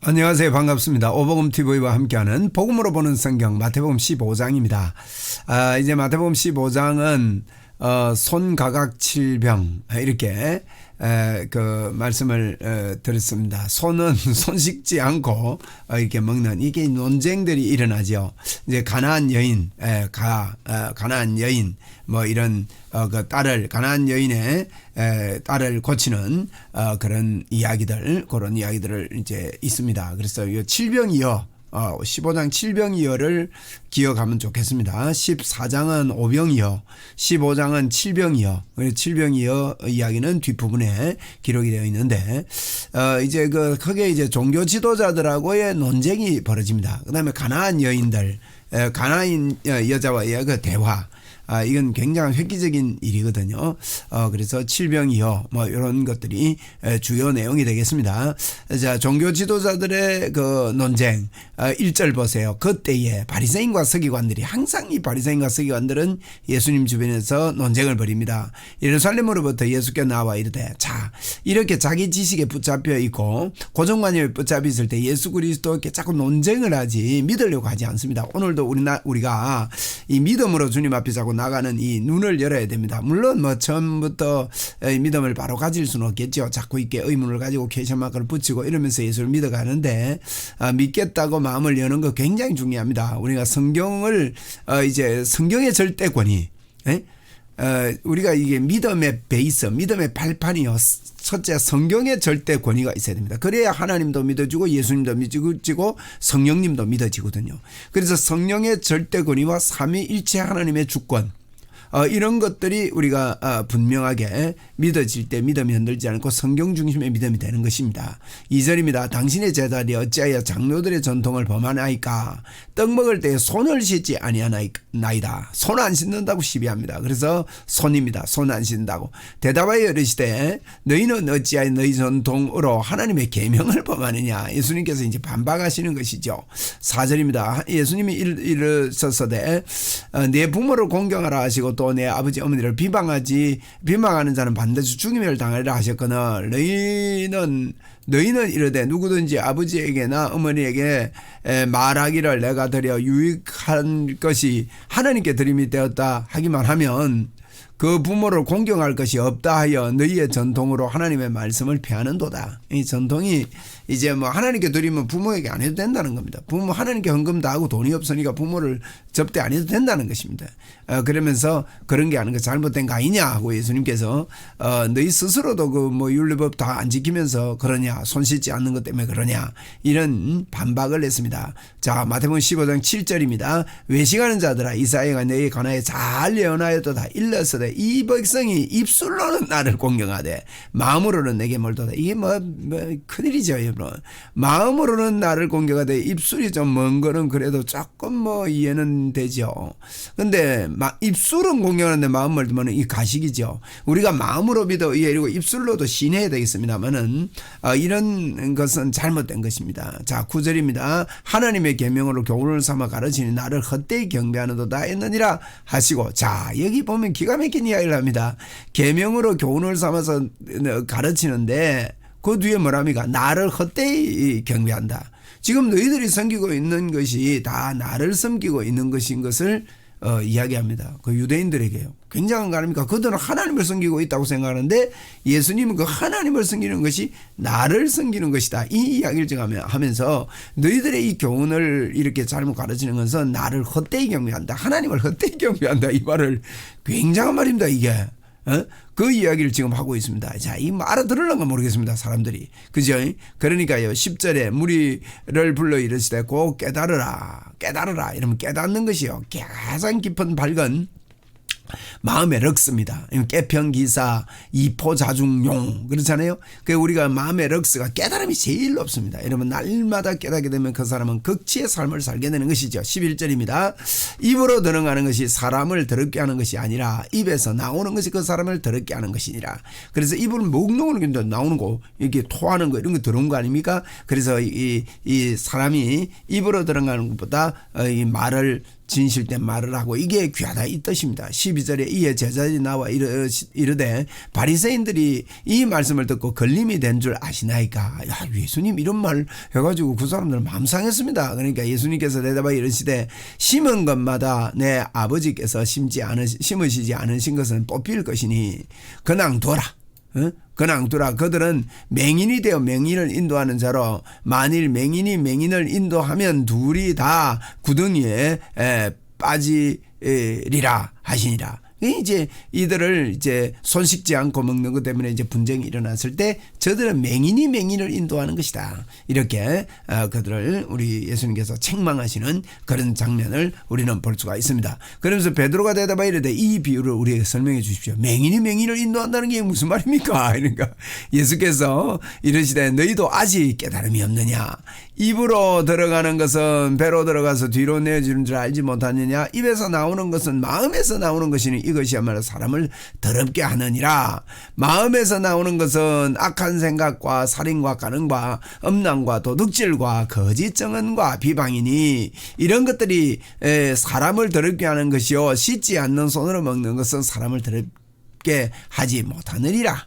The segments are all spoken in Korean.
안녕하세요. 반갑습니다. 오복음TV와 함께하는 복음으로 보는 성경 마태복음 15장입니다. 이제 마태복음 15장은 손가각 칠병 이렇게 그 말씀을 들었습니다. 손은 손 씻지 않고 이렇게 먹는 이게 논쟁들이 일어나죠. 이제 가나안 여인, 가나안 여인 뭐 이런 그 가나안 여인의 딸을 고치는 그런 이야기들, 그런 이야기들을 이제 있습니다. 그래서 이 칠병이여 15장 칠병이여를 기억하면 좋겠습니다. 14장은 오병이여, 15장은 칠병이여. 칠병이여 이야기는 뒷부분에 기록이 되어 있는데, 이제 크게 이제 종교 지도자들하고의 논쟁이 벌어집니다. 그 다음에 가나안 여인들, 가나안 여자와의 그 대화. 이건 굉장히 획기적인 일이거든요. 그래서 칠병이여 뭐 이런 것들이 주요 내용이 되겠습니다. 자, 종교 지도자들의 그 논쟁 1절 보세요. 그때에 바리새인과 서기관들이 항상 이 바리새인과 서기관들은 예수님 주변에서 논쟁을 벌입니다. 예루살렘으로부터 예수께 나와 이르되 자, 이렇게 자기 지식에 붙잡혀 있고 고정관념에 붙잡혀 있을 때 예수 그리스도께 자꾸 논쟁을 하지 믿으려고 하지 않습니다. 오늘도 우리가 이 믿음으로 주님 앞에 자꾸 나가는 이 눈을 열어야 됩니다. 물론 뭐 처음부터 믿음을 바로 가질 수는 없겠죠. 자꾸 이렇게 의문을 가지고 퀘스천 마크를 붙이고 이러면서 예수를 믿어가는데 믿겠다고 마음을 여는 거 굉장히 중요합니다. 우리가 성경을 이제 성경의 절대 권위, 우리가 이게 믿음의 베이스, 믿음의 발판이요. 첫째, 성경의 절대 권위가 있어야 됩니다. 그래야 하나님도 믿어지고 예수님도 믿어지고 성령님도 믿어지거든요. 그래서 성령의 절대 권위와 삼위일체 하나님의 주권, 이런 것들이 우리가 분명하게 믿어질 때 믿음이 흔들지 않고 성경 중심의 믿음이 되는 것입니다. 2절입니다. 당신의 제자들이 어찌하여 장로들의 전통을 범하나이까? 떡 먹을 때 손을 씻지 아니하나이다. 손 안 씻는다고 시비합니다. 그래서 손입니다. 손 안 씻는다고. 대답하여 이르시되 너희는 어찌하여 너희 전통으로 하나님의 계명을 범하느냐? 예수님께서 이제 반박하시는 것이죠. 4절입니다. 예수님이 이르셨으되 내 부모를 공경하라 하시고 또 내 아버지 어머니를 비방하는 자는 반드시 죽임을 당하리라 하셨거늘 너희는 이르되 누구든지 아버지에게나 어머니에게 말하기를 내가 드려 유익한 것이 하나님께 드림이 되었다 하기만 하면 그 부모를 공경할 것이 없다 하여 너희의 전통으로 하나님의 말씀을 폐하는도다. 이 전통이 이제 뭐 하나님께 드리면 부모에게 안 해도 된다는 겁니다. 부모 하나님께 헌금 다 하고 돈이 없으니까 부모를 접대 안 해도 된다는 것입니다. 그러면서 그런 게 하는 거 잘못된 거 아니냐 하고 예수님께서 너희 스스로도 그 뭐 윤리법 다 안 지키면서 그러냐, 손 씻지 않는 것 때문에 그러냐, 이런 반박을 했습니다. 자, 마태복음 15장 7절입니다. 외식하는 자들아 이사야가 너희 관하에 잘 예언하였도다. 일렀으되 이 백성이 입술로는 나를 공경하되 마음으로는 내게 멀도다. 이게 뭐 큰일이죠, 여러분. 마음으로는 나를 공경하되 입술이 좀 먼 거는 그래도 조금 뭐 이해는 되죠. 근데 입술은 공경하는데 마음 멀면 이 가식이죠. 우리가 마음으로 믿어 이해하고 입술로도 신해야 되겠습니다만은 이런 것은 잘못된 것입니다. 자, 9절입니다. 하나님의 계명으로 교훈을 삼아 가르치니 나를 헛되이 경배하는도다 했느니라 하시고, 자, 여기 보면 기가 막힌 이야기를 합니다. 계명으로 교훈을 삼아서 가르치는데 그 뒤에 뭐랍니까? 나를 헛되이 경배한다. 지금 너희들이 섬기고 있는 것이 다 나를 섬기고 있는 것인 것을 이야기합니다. 그 유대인들에게요. 굉장한 거 아닙니까? 그들은 하나님을 섬기고 있다고 생각하는데 예수님은 그 하나님을 섬기는 것이 나를 섬기는 것이다. 이 이야기를 하면서 너희들의 이 교훈을 이렇게 잘못 가르치는 것은 나를 헛되이 경배한다. 하나님을 헛되이 경배한다. 이 말을 굉장한 말입니다. 이게. 그 이야기를 지금 하고 있습니다. 자, 이 알아들으려는 건 모르겠습니다. 사람들이. 그죠? 그러니까요. 10절에 무리를 불러 이르시되 곧 깨달으라. 이러면 깨닫는 것이요. 가장 깊은 밝은 마음의 럭스입니다. 깨평기사 이포자중용 그렇잖아요. 그 우리가 마음의 럭스가 깨달음이 제일 높습니다. 여러분 날마다 깨닫게 되면 그 사람은 극치의 삶을 살게 되는 것이죠. 11절입니다. 입으로 들어가는 것이 사람을 더럽게 하는 것이 아니라 입에서 나오는 것이 그 사람을 더럽게 하는 것이니라. 그래서 입으로 먹는 거 나오는 거 이렇게 토하는 거 이런 거 들어온 거 아닙니까? 그래서 이 사람이 입으로 들어가는 것보다 이 말을 진실된 말을 하고 이게 귀하다 이 뜻입니다. 12절에 이에 제자들이 나와 이르되 바리새인들이 이 말씀을 듣고 걸림이 된 줄 아시나이까. 야, 예수님 이런 말 해가지고 그 사람들 마음 상했습니다. 그러니까 예수님께서 대답하여 이르시되 심은 것마다 내 아버지께서 심으시지 않으신 것은 뽑힐 것이니 그냥 둬라. 그냥 두라. 그들은 맹인이 되어 맹인을 인도하는 자로 만일 맹인이 맹인을 인도하면 둘이 다 구덩이에 빠지리라 하시니라. 이제 이들을 이제 손 씻지 않고 먹는 것 때문에 이제 분쟁이 일어났을 때 저들은 맹인이 맹인을 인도하는 것이다. 이렇게 그들을 우리 예수님께서 책망하시는 그런 장면을 우리는 볼 수가 있습니다. 그러면서 베드로가 대답하여 이르되 이 비유를 우리에게 설명해 주십시오. 맹인이 맹인을 인도한다는 게 무슨 말입니까? 그러니까 예수께서 이르시되 너희도 아직 깨달음이 없느냐. 입으로 들어가는 것은 배로 들어가서 뒤로 내어주는 줄 알지 못하느냐. 입에서 나오는 것은 마음에서 나오는 것이니 이것이야말로 사람을 더럽게 하느니라. 마음에서 나오는 것은 악한 생각과 살인과 간음과 음란과 도둑질과 거짓 증언과 비방이니 이런 것들이 사람을 더럽게 하는 것이요 씻지 않는 손으로 먹는 것은 사람을 더럽게 하지 못하느니라.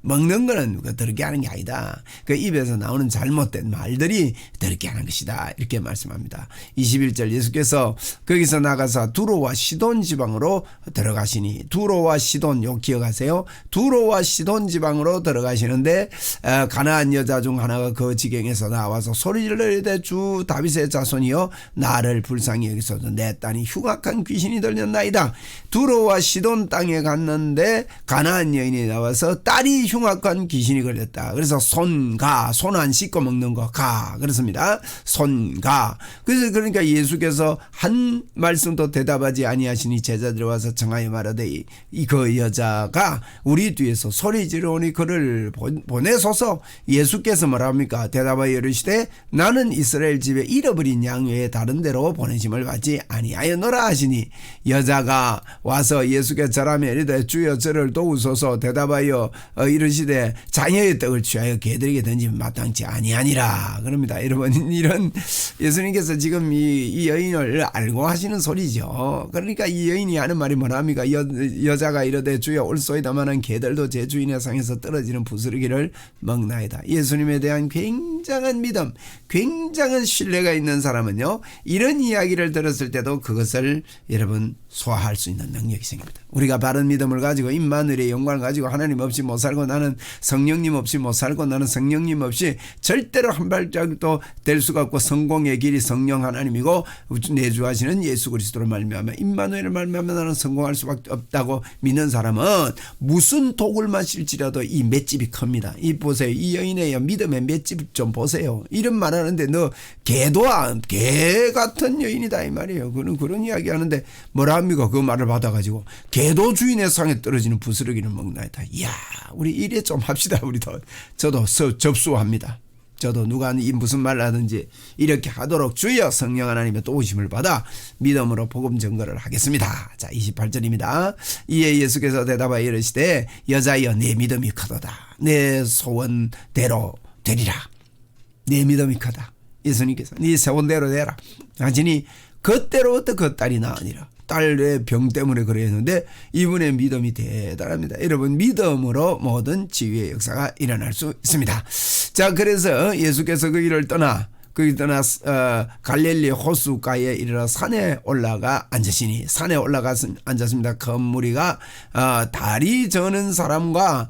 먹는 거는 더럽게 하는 게 아니다. 그 입에서 나오는 잘못된 말들이 더럽게 하는 것이다. 이렇게 말씀합니다. 21절 예수께서 거기서 나가서 두로와 시돈 지방으로 들어가시니 두로와 시돈 요 기억하세요? 두로와 시돈 지방으로 들어가시는데 가나안 여자 중 하나가 그 지경에서 나와서 소리를 이르되 주 다윗의 자손이여 나를 불쌍히 여기소서 내 딸이 흉악한 귀신이 들렸나이다. 두로와 시돈 땅에 갔는데 가나안 여인이 나와서 딸이 흉악한 귀신이 걸렸다. 그래서 손 안 씻고 먹는 거 가 그렇습니다. 손가. 그래서 그러니까 예수께서 한 말씀도 대답하지 아니하시니 제자들이 와서 청하여 말하되 그 여자가 우리 뒤에서 소리 지르오니 그를 보내소서. 예수께서 뭐랍니까? 대답하여 이르시되 나는 이스라엘 집에 잃어버린 양 외에 다른 데로 보내심을 받지 아니하였노라 하시니 여자가 와서 예수께 절하며 이르되 주여 저를 도우소서. 대답하여 이르시되 자녀의 떡을 취하여 개들에게 던지면 마땅치 아니하니라. 그럽니다. 여러분 이런 예수님께서 지금 이 여인을 알고 하시는 소리죠. 그러니까 이 여인이 하는 말이 뭐랍니까? 여자가 이르되 주여 올소이다마는 개들도 제 주인의 상에서 떨어지는 부스러기를 먹나이다. 예수님에 대한 굉장한 믿음, 굉장한 신뢰가 있는 사람은요 이런 이야기를 들었을 때도 그것을 여러분 소화할 수 있는 능력이 생깁니다. 우리가 바른 믿음을 가지고 임마누엘의 영광을 가지고 하나님 없이 못 살고 나는 성령님 없이 못 살고 나는 성령님 없이 절대로 한 발짝도 될 수가 없고 성공의 길이 성령 하나님이고 내주하시는 예수 그리스도를 말미암아 임마누엘을 말미암아 나는 성공할 수밖에 없다고 믿는 사람은 무슨 독을 마실지라도 이 맷집이 큽니다. 이 보세요. 이 여인의 믿음의 맷집 좀 보세요. 이런 말 하는데 너 개도야 개 같은 여인이다 이 말이에요. 그런 이야기 하는데 뭐라 합니까? 그 말을 받아가지고 개도 주인의 상에 떨어지는 부스러기를 먹나이다. 이야 우리 이래 좀 합시다. 우리도 저도 접수합니다. 저도 누가 무슨 말을 하든지 이렇게 하도록 주여 성령 하나님의 도우심을 받아 믿음으로 복음 전거를 하겠습니다. 자 28절입니다. 이에 예수께서 대답하여 이르시되 여자여 내 믿음이 크도다. 내 소원대로 되리라. 내 믿음이 크다. 예수님께서 네 소원대로 되라 하시니 그때로부터 그 딸이 나으니라. 딸의 병 때문에 그랬는데 이분의 믿음이 대단합니다. 여러분 믿음으로 모든 치유의 역사가 일어날 수 있습니다. 자 그래서 예수께서 그 길을 떠나 갈릴리 호수가에 이르러 산에 올라가 앉으시니 산에 올라가 앉았습니다. 큰 무리가 다리 저는 사람과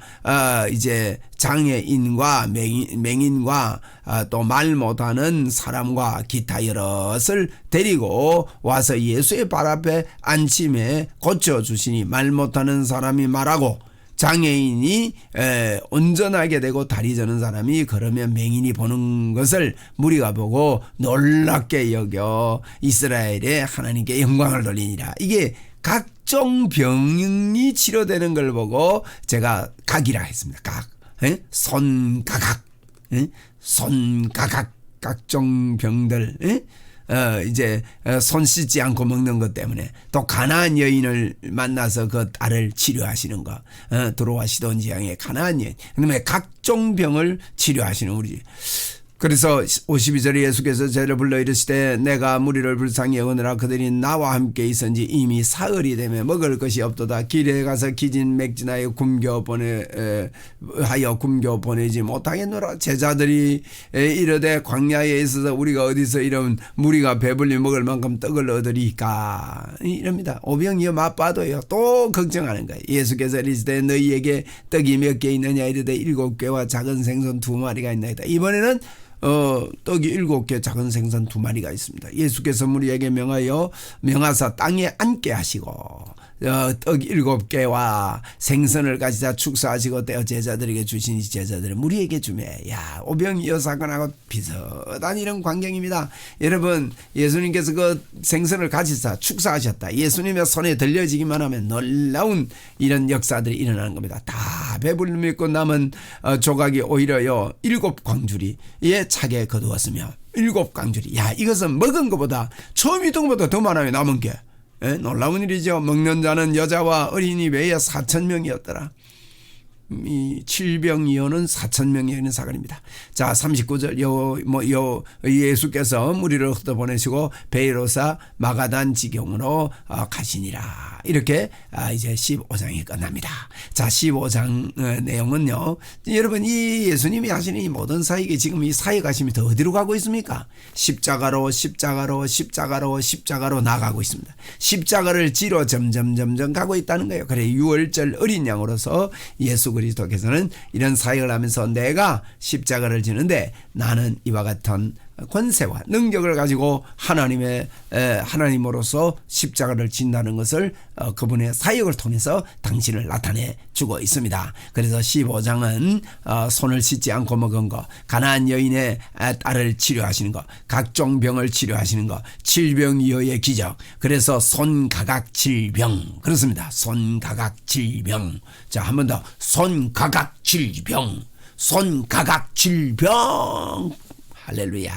이제 장애인과 맹인과 또 말 못하는 사람과 기타 여럿을 데리고 와서 예수의 발 앞에 앉힘에 고쳐주시니 말 못하는 사람이 말하고 장애인이 온전하게 되고 다리 저는 사람이 걸으면 맹인이 보는 것을 무리가 보고 놀랍게 여겨 이스라엘의 하나님께 영광을 돌리니라. 이게 각종 병이 치료되는 걸 보고 제가 각이라 했습니다. 각. 손가각. 손가각. 각종 병들. 이제 손 씻지 않고 먹는 것 때문에 또 가나안 여인을 만나서 그 딸을 치료하시는 거 두로와 시돈 지방의 가나안 여인 그다음에 각종 병을 치료하시는 우리 그래서 52절에 예수께서 저를 불러 이르시되 내가 무리를 불쌍히 여거니라 그들이 나와 함께 있은지 이미 사흘이 되며 먹을 것이 없도다. 길에 가서 기진 맥진하여 굶겨 보내지 못하겠노라. 제자들이 이르되 광야에 있어서 우리가 어디서 이런 무리가 배불리 먹을 만큼 떡을 얻으리까 이럽니다. 오병이어 맛봐도요 또 걱정하는 거예요. 예수께서 이르시되 너희에게 떡이 몇 개 있느냐 이르되 7개와 작은 생선 2마리가 있나이다. 이번에는 떡이 7개 작은 생선 2마리가 있습니다. 예수께서 우리에게 명하사 땅에 앉게 하시고 떡 7개와 생선을 가지자 축사하시고 떼어 제자들에게 주시니 제자들은 우리에게 주매. 야, 오병이어 사건하고 비슷한 이런 광경입니다. 여러분, 예수님께서 그 생선을 가지사 축사하셨다. 예수님의 손에 들려지기만 하면 놀라운 이런 역사들이 일어나는 겁니다. 다 배불리 먹고 남은 조각이 오히려요 7광주리에 차게 거두었으며 7광주리. 야, 이것은 먹은 것보다 처음 있던 것보다 더 많아요. 남은 게. 놀라운 일이죠. 먹는 자는 여자와 어린이 외에 4,000명이었더라. 이 칠병이어는 4,000명이 사건입니다. 자, 39절 예수께서 무리를 흩어보내시고 베이로사 마가단 지경으로 가시니라. 이렇게 이제 15장이 끝납니다. 자, 15장 내용은요. 여러분, 이 예수님이 하시는 이 모든 사역이 지금 이 사역하심이 더 어디로 가고 있습니까? 십자가로 나가고 있습니다. 십자가를 지러 점점 가고 있다는 거예요. 그래, 유월절 어린 양으로서 예수 그리스도께서는 이런 사역을 하면서 내가 십자가를 지는데 나는 이와 같은 권세와 능력을 가지고 하나님으로서 십자가를 진다는 것을 그분의 사역을 통해서 당신을 나타내 주고 있습니다. 그래서 15장은 손을 씻지 않고 먹은 것, 가나안 여인의 딸을 치료하시는 것, 각종 병을 치료하시는 것, 칠병이어의 기적. 그래서 손가각질병 그렇습니다. 손가각질병. 자, 한 번 더 손가각질병. 할렐루야.